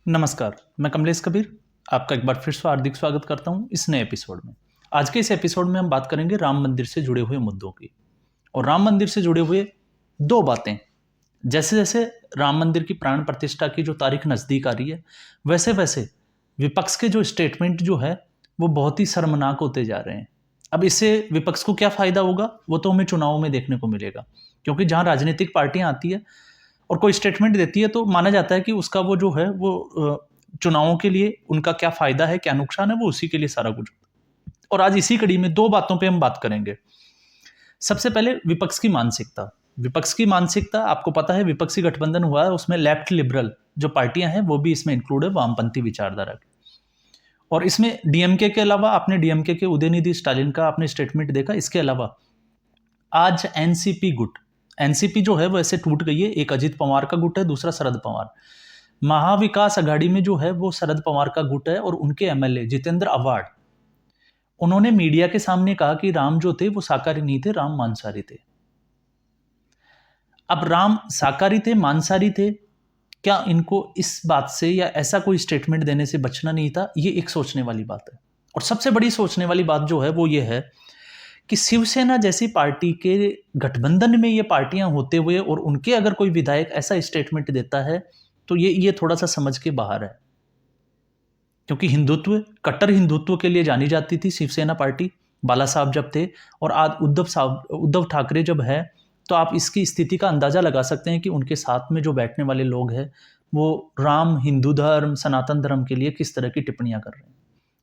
नमस्कार, मैं कमलेश कबीर आपका एक बार फिर से हार्दिक स्वागत करता हूं इस नए एपिसोड में। आज के इस एपिसोड में हम बात करेंगे राम मंदिर से जुड़े हुए मुद्दों की। और राम मंदिर से जुड़े हुए दो बातें, जैसे जैसे राम मंदिर की प्राण प्रतिष्ठा की जो तारीख नज़दीक आ रही है, वैसे वैसे विपक्ष के जो स्टेटमेंट जो है वो बहुत ही शर्मनाक होते जा रहे हैं। अब इससे विपक्ष को क्या फ़ायदा होगा वो तो हमें चुनाव में देखने को मिलेगा, क्योंकि जहाँ राजनीतिक पार्टियाँ आती है और कोई स्टेटमेंट देती है तो माना जाता है कि उसका वो जो है वो चुनावों के लिए उनका क्या फ़ायदा है, क्या नुकसान है, वो उसी के लिए सारा कुछ होता है। और आज इसी कड़ी में दो बातों पे हम बात करेंगे। सबसे पहले विपक्ष की मानसिकता। विपक्ष की मानसिकता, आपको पता है विपक्षी गठबंधन हुआ है, उसमें लेफ्ट लिबरल जो पार्टियां हैं वो भी इसमें इंक्लूड है, वामपंथी विचारधारा की। और इसमें डीएमके के अलावा, आपने डीएमके के उदयनिधि स्टालिन का आपने स्टेटमेंट देखा, इसके अलावा आज एनसीपी गुट, एनसीपी जो है वो ऐसे टूट गई है, एक अजित पवार का गुट है, दूसरा शरद पवार। महाविकास अघाड़ी में जो है वो शरद पवार का गुट है और उनके एमएलए जितेंद्र आव्हाड, उन्होंने मीडिया के सामने कहा कि राम जो थे वो शाकाहारी नहीं थे, राम मांसाहारी थे। अब राम शाकाहारी थे, मांसाहारी थे, क्या इनको इस बात से या ऐसा कोई स्टेटमेंट देने से बचना नहीं था? ये एक सोचने वाली बात है। और सबसे बड़ी सोचने वाली बात जो है वो ये है कि शिवसेना जैसी पार्टी के गठबंधन में ये पार्टियां होते हुए और उनके अगर कोई विधायक ऐसा स्टेटमेंट देता है तो ये थोड़ा सा समझ के बाहर है। क्योंकि हिंदुत्व, कट्टर हिंदुत्व के लिए जानी जाती थी शिवसेना पार्टी, बाला साहब जब थे, और आज उद्धव ठाकरे जब है, तो आप इसकी स्थिति का अंदाजा लगा सकते हैं कि उनके साथ में जो बैठने वाले लोग हैं वो राम, हिंदू धर्म, सनातन धर्म के लिए किस तरह की टिप्पणियां कर रहे हैं।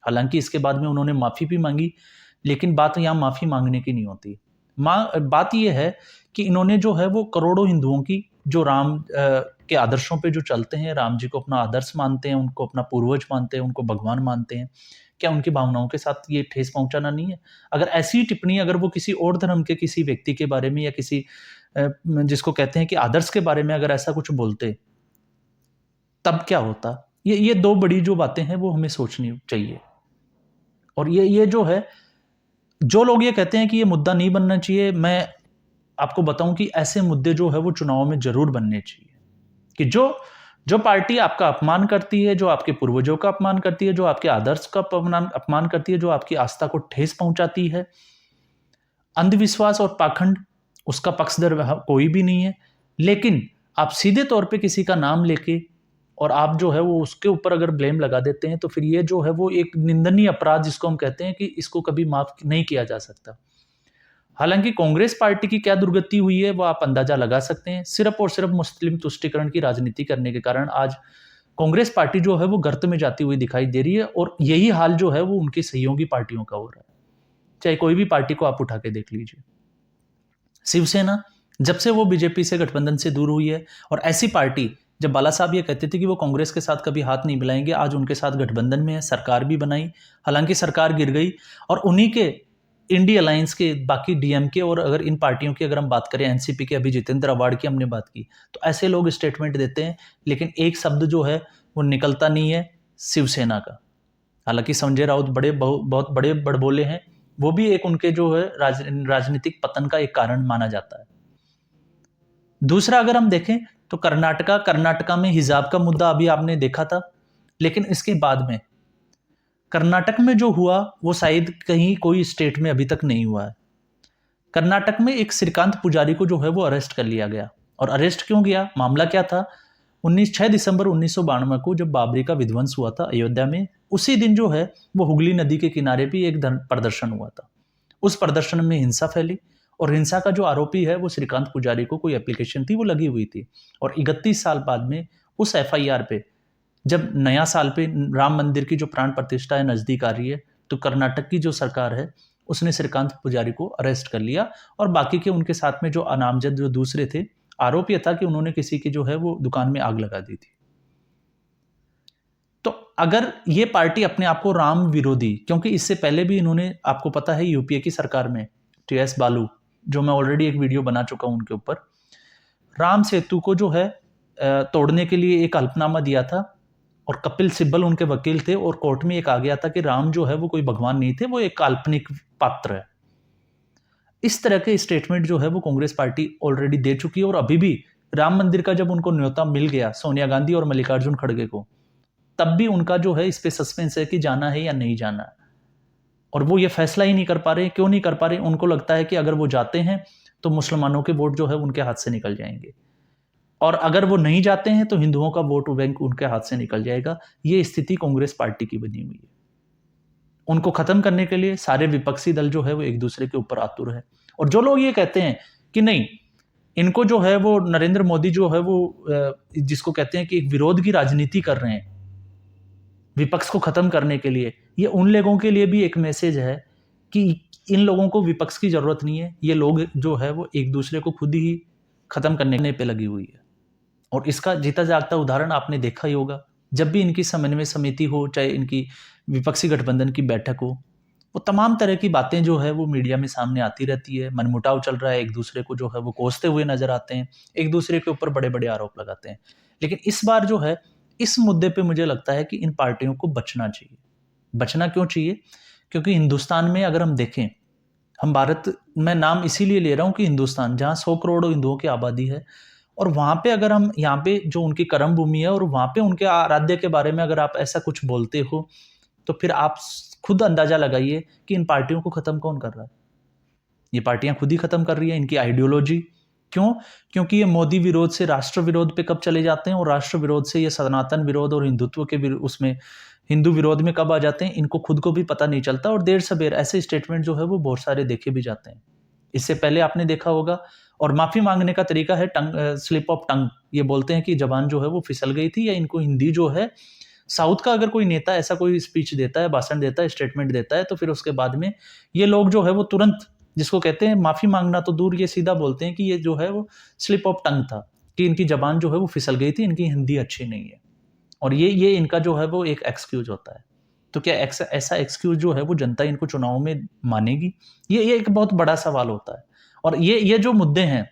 हालांकि इसके बाद में उन्होंने माफ़ी भी मांगी, लेकिन बात यहाँ माफ़ी मांगने की नहीं होती। बात यह है कि इन्होंने जो है वो करोड़ों हिंदुओं की, जो राम के आदर्शों पे जो चलते हैं, राम जी को अपना आदर्श मानते हैं, उनको अपना पूर्वज मानते हैं, उनको भगवान मानते हैं, क्या उनकी भावनाओं के साथ ये ठेस पहुंचाना नहीं है? अगर ऐसी टिप्पणी अगर वो किसी और धर्म के किसी व्यक्ति के बारे में या किसी जिसको कहते हैं कि आदर्श के बारे में अगर ऐसा कुछ बोलते, तब क्या होता? ये दो बड़ी जो बातें हैं वो हमें सोचनी चाहिए। और ये जो है, जो लोग ये कहते हैं कि ये मुद्दा नहीं बनना चाहिए, मैं आपको बताऊं कि ऐसे मुद्दे जो है वो चुनाव में जरूर बनने चाहिए। कि जो जो पार्टी आपका अपमान करती है, जो आपके पूर्वजों का अपमान करती है, जो आपके आदर्श का अपमान करती है, जो आपकी आस्था को ठेस पहुंचाती है, अंधविश्वास और पाखंड, उसका पक्षधर कोई भी नहीं है। लेकिन आप सीधे तौर पे किसी का नाम लेके और आप जो है वो उसके ऊपर अगर ब्लेम लगा देते हैं, तो फिर ये जो है वो एक निंदनीय अपराध जिसको हम कहते हैं कि इसको कभी माफ नहीं किया जा सकता। हालांकि कांग्रेस पार्टी की क्या दुर्गति हुई है वो आप अंदाजा लगा सकते हैं। सिर्फ और सिर्फ मुस्लिम तुष्टीकरण की राजनीति करने के कारण आज कांग्रेस पार्टी जो है वो गर्त में जाती हुई दिखाई दे रही है, और यही हाल जो है वो उनकी सहयोगी पार्टियों का हो रहा है। चाहे कोई भी पार्टी को आप उठा के देख लीजिए। शिवसेना जब से वो बीजेपी से गठबंधन से दूर हुई है, और ऐसी पार्टी, जब बाला साहब ये कहते थे कि वो कांग्रेस के साथ कभी हाथ नहीं मिलाएंगे, आज उनके साथ गठबंधन में है, सरकार भी बनाई, हालांकि सरकार गिर गई, और उन्हीं के इंडी अलायंस के बाकी डीएमके, और अगर इन पार्टियों की अगर हम बात करें, एनसीपी के, अभी जितेंद्र आव्हाड की हमने बात की, तो ऐसे लोग स्टेटमेंट देते हैं लेकिन एक शब्द जो है वो निकलता नहीं है शिवसेना का। हालांकि संजय राउत बहुत बड़े बड़बोले हैं, वो भी एक उनके जो है राजनीतिक पतन का एक कारण माना जाता है। दूसरा अगर हम देखें तो कर्नाटका में हिजाब का मुद्दा अभी आपने देखा था, लेकिन इसके बाद में कर्नाटक में जो हुआ वो शायद कहीं कोई स्टेट में अभी तक नहीं हुआ है। कर्नाटक में एक श्रीकांत पुजारी को जो है वो अरेस्ट कर लिया गया। और अरेस्ट क्यों गया, मामला क्या था? 6 दिसंबर 1992 को जब बाबरी का विध्वंस हुआ था अयोध्या में, उसी दिन जो है वो हुगली नदी के किनारे भी एक प्रदर्शन हुआ था। उस प्रदर्शन में हिंसा फैली, और हिंसा का जो आरोपी है वो श्रीकांत पुजारी को कोई एप्लीकेशन थी वो लगी हुई थी। और 31 साल बाद में उस एफआईआर पे, जब नया साल पे राम मंदिर की जो प्राण प्रतिष्ठा है नजदीक आ रही है, तो कर्नाटक की जो सरकार है उसने श्रीकांत पुजारी को अरेस्ट कर लिया, और बाकी के उनके साथ में जो अनामजद जो दूसरे थे, आरोप यह था कि उन्होंने किसी की जो है वो दुकान में आग लगा दी थी। तो अगर ये पार्टी अपने आप को राम विरोधी, क्योंकि इससे पहले भी इन्होंने, आपको पता है यूपीए की सरकार में टीएस बालू, जो मैं ऑलरेडी एक वीडियो बना चुका हूं उनके ऊपर, राम सेतु को जो है तोड़ने के लिए एक हल्फनामा दिया था, और कपिल सिब्बल उनके वकील थे, और कोर्ट में एक आ गया था कि राम जो है वो कोई भगवान नहीं थे, वो एक काल्पनिक पात्र है। इस तरह के स्टेटमेंट जो है वो कांग्रेस पार्टी ऑलरेडी दे चुकी है। और अभी भी राम मंदिर का जब उनको न्योता मिल गया सोनिया गांधी और मल्लिकार्जुन खड़गे को, तब भी उनका जो है इस पे सस्पेंस है कि जाना है या नहीं जाना है, और वो ये फैसला ही नहीं कर पा रहे। क्यों नहीं कर पा रहे? उनको लगता है कि अगर वो जाते हैं तो मुसलमानों के वोट जो है उनके हाथ से निकल जाएंगे, और अगर वो नहीं जाते हैं तो हिंदुओं का वोट बैंक उनके हाथ से निकल जाएगा। ये स्थिति कांग्रेस पार्टी की बनी हुई है। उनको खत्म करने के लिए सारे विपक्षी दल जो है वो एक दूसरे के ऊपर आतुर है। और जो लोग ये कहते हैं कि नहीं, इनको जो है वो नरेंद्र मोदी जो है वो जिसको कहते हैं कि एक विरोध की राजनीति कर रहे हैं विपक्ष को खत्म करने के लिए, ये उन लोगों के लिए भी एक मैसेज है कि इन लोगों को विपक्ष की जरूरत नहीं है। ये लोग जो है वो एक दूसरे को खुद ही खत्म करने पे लगी हुई है। और इसका जीता जागता उदाहरण आपने देखा ही होगा। जब भी इनकी समन्वय समिति हो, चाहे इनकी विपक्षी गठबंधन की बैठक हो, वो तमाम तरह की बातें जो है वो मीडिया में सामने आती रहती है। मनमुटाव चल रहा है, एक दूसरे को जो है वो कोसते हुए नजर आते हैं, एक दूसरे के ऊपर बड़े बड़े आरोप लगाते हैं। लेकिन इस बार जो है इस मुद्दे पे मुझे लगता है कि इन पार्टियों को बचना चाहिए। बचना क्यों चाहिए? क्योंकि हिंदुस्तान में अगर हम देखें, हम भारत में नाम इसीलिए ले रहा हूँ कि हिंदुस्तान जहाँ 100 करोड़ हिंदुओं की आबादी है, और वहाँ पे अगर हम यहाँ पे जो उनकी कर्म भूमि है और वहाँ पे उनके आराध्य के बारे में अगर आप ऐसा कुछ बोलते हो, तो फिर आप खुद अंदाजा लगाइए कि इन पार्टियों को खत्म कौन कर रहा है। ये पार्टियां खुद ही खत्म कर रही है, इनकी आइडियोलॉजी। क्यों? क्योंकि ये मोदी विरोध से राष्ट्र विरोध पे कब चले जाते हैं, और राष्ट्र विरोध से ये सनातन विरोध और हिंदुत्व के उसमें हिंदू विरोध में कब आ जाते हैं, इनको खुद को भी पता नहीं चलता। और देर सबेर ऐसे स्टेटमेंट जो है वो बहुत सारे देखे भी जाते हैं। इससे पहले आपने देखा होगा, और माफी मांगने का तरीका है स्लिप ऑफ टंग। ये बोलते हैं कि जबान जो है वो फिसल गई थी, या इनको हिंदी जो है, साउथ का अगर कोई नेता ऐसा कोई स्पीच देता है, भाषण देता है, स्टेटमेंट देता है, तो फिर उसके बाद में ये लोग जो है वो तुरंत, जिसको कहते हैं माफी मांगना तो दूर, ये सीधा बोलते हैं कि ये जो है वो स्लिप ऑफ टंग था, कि इनकी जबान जो है वो फिसल गई थी, इनकी हिंदी अच्छी नहीं है। और ये इनका जो है वो एक एक्सक्यूज होता है। तो क्या ऐसा एक्सक्यूज जो है वो जनता इनको चुनाव में मानेगी? ये एक बहुत बड़ा सवाल होता है। और ये जो मुद्दे हैं,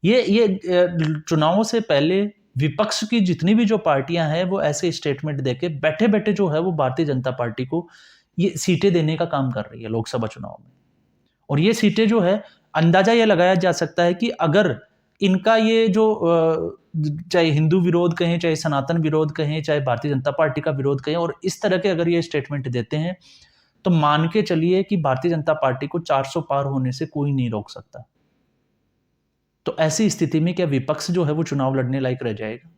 ये चुनावों से पहले विपक्ष की जितनी भी जो पार्टियां हैं वो ऐसे स्टेटमेंट देके बैठे बैठे जो है वो भारतीय जनता पार्टी को ये सीटें देने का काम कर रही है लोकसभा चुनाव में। और ये सीटें जो है, अंदाजा ये लगाया जा सकता है कि अगर इनका ये जो चाहे हिंदू विरोध कहें, चाहे सनातन विरोध कहें, चाहे भारतीय जनता पार्टी का विरोध कहें, और इस तरह के अगर ये स्टेटमेंट देते हैं, तो मान के चलिए कि भारतीय जनता पार्टी को 400 पार होने से कोई नहीं रोक सकता। तो ऐसी स्थिति में क्या विपक्ष जो है वो चुनाव लड़ने लायक रह जाएगा?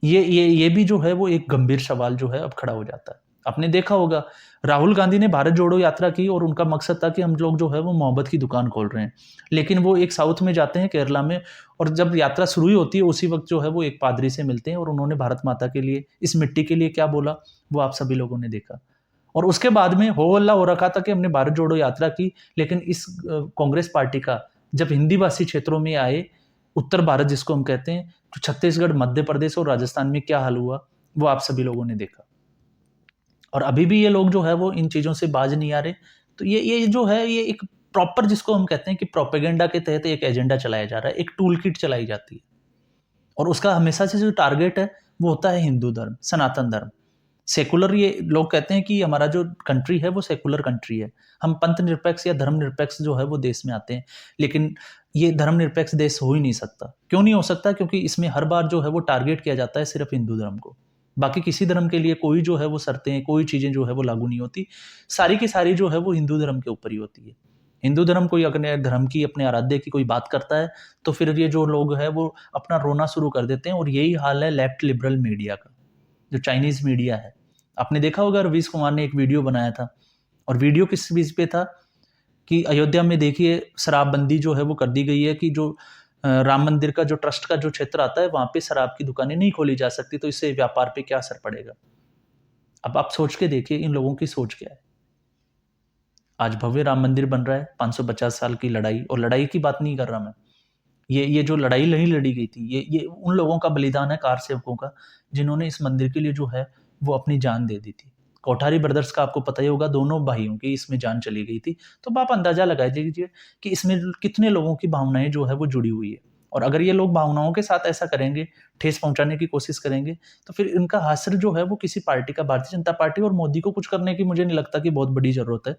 ये भी जो है वो एक गंभीर सवाल जो है अब खड़ा हो जाता है। आपने देखा होगा, राहुल गांधी ने भारत जोड़ो यात्रा की, और उनका मकसद था कि हम लोग जो है वो मोहब्बत की दुकान खोल रहे हैं। लेकिन वो एक साउथ में जाते हैं, केरला में, और जब यात्रा शुरू ही होती है उसी वक्त जो है वो एक पादरी से मिलते हैं, और उन्होंने भारत माता के लिए, इस मिट्टी के लिए क्या बोला वो आप सभी लोगों ने देखा। और उसके बाद में हो हल्ला हो रखा था कि हमने भारत जोड़ो यात्रा की, लेकिन इस कांग्रेस पार्टी का जब हिंदी भाषी क्षेत्रों में आए, उत्तर भारत जिसको हम कहते हैं, तो छत्तीसगढ़, मध्य प्रदेश और राजस्थान में क्या हाल हुआ वो आप सभी लोगों ने देखा। और अभी भी ये लोग जो है वो इन चीजों से बाज नहीं आ रहे। तो ये जो है ये एक प्रॉपर, जिसको हम कहते हैं कि प्रोपेगेंडा के तहत एक एजेंडा चलाया जा रहा है, एक टूल किट चलाई जाती है। और उसका हमेशा से जो टारगेट है वो होता है हिंदू धर्म, सनातन धर्म, सेकुलर। ये लोग कहते हैं कि हमारा जो कंट्री है वो सेकुलर कंट्री है, हम पंथ निरपेक्ष या धर्म निरपेक्ष जो है वो देश में आते हैं। लेकिन ये धर्म निरपेक्ष देश हो ही नहीं सकता। क्यों नहीं हो सकता? क्योंकि इसमें हर बार जो है वो टारगेट किया जाता है सिर्फ हिंदू धर्म को। बाकी किसी धर्म के लिए कोई जो है वो शर्तें, कोई चीजें जो है वो लागू नहीं होती। सारी की सारी जो है वो हिंदू धर्म के ऊपर ही होती है। हिंदू धर्म कोई अपने धर्म की, अपने आराध्य की कोई बात करता है, तो फिर ये जो लोग हैं वो अपना रोना शुरू कर देते हैं। और यही हाल है लेफ्ट लिबरल मीडिया का, जो चाइनीज मीडिया है। आपने देखा होगा, रवीश कुमार ने एक वीडियो बनाया था, और वीडियो किस चीज पे था कि अयोध्या में देखिए शराबबंदी जो है वो कर दी गई है, कि जो राम मंदिर का जो ट्रस्ट का जो क्षेत्र आता है वहां पे शराब की दुकानें नहीं खोली जा सकती, तो इससे व्यापार पे क्या असर पड़ेगा। अब आप सोच के देखिए इन लोगों की सोच क्या है। आज भव्य राम मंदिर बन रहा है, 550 साल की लड़ाई, और लड़ाई की बात नहीं कर रहा मैं, ये जो लड़ाई नहीं लड़ी गई थी, ये उन लोगों का बलिदान है, कार सेवकों का, जिन्होंने इस मंदिर के लिए जो है वो अपनी जान दे दी थी। कोठारी ब्रदर्स का आपको पता ही होगा, दोनों भाइयों की इसमें जान चली गई थी। तो आप अंदाजा लगा दीजिए कि इसमें कितने लोगों की भावनाएं जो है वो जुड़ी हुई है। और अगर ये लोग भावनाओं के साथ ऐसा करेंगे, ठेस पहुंचाने की कोशिश करेंगे, तो फिर इनका हासिल जो है वो किसी पार्टी का, भारतीय जनता पार्टी और मोदी को कुछ करने की मुझे नहीं लगता कि बहुत बड़ी जरूरत है।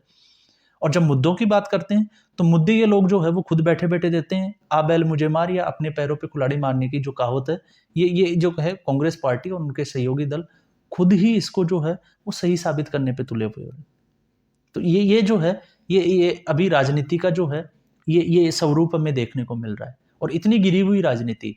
और जब मुद्दों की बात करते हैं, तो मुद्दे ये लोग जो है वो खुद बैठे बैठे देते हैं। आ बैल मुझे मार, या अपने पैरों पे कुल्हाड़ी मारने की जो कहावत है, ये जो है कांग्रेस पार्टी और उनके सहयोगी दल खुद ही इसको जो है वो सही साबित करने पे तुले हुए हैं। तो ये जो है, ये अभी राजनीति का जो है, ये स्वरूप हमें देखने को मिल रहा है। और इतनी गिरी हुई राजनीति,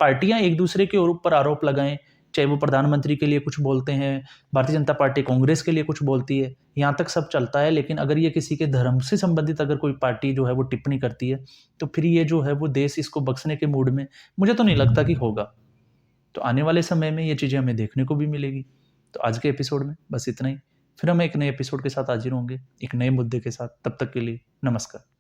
पार्टियां एक दूसरे के ऊपर आरोप लगाएं, चाहे वो प्रधानमंत्री के लिए कुछ बोलते हैं, भारतीय जनता पार्टी कांग्रेस के लिए कुछ बोलती है, यहाँ तक सब चलता है। लेकिन अगर ये किसी के धर्म से संबंधित अगर कोई पार्टी जो है वो टिप्पणी करती है, तो फिर ये जो है वो देश इसको बख्शने के मूड में मुझे तो नहीं लगता कि होगा। तो आने वाले समय में ये चीज़ें हमें देखने को भी मिलेगी। तो आज के एपिसोड में बस इतना ही। फिर हम एक नए एपिसोड के साथ हाजिर होंगे, एक नए मुद्दे के साथ। तब तक के लिए नमस्कार।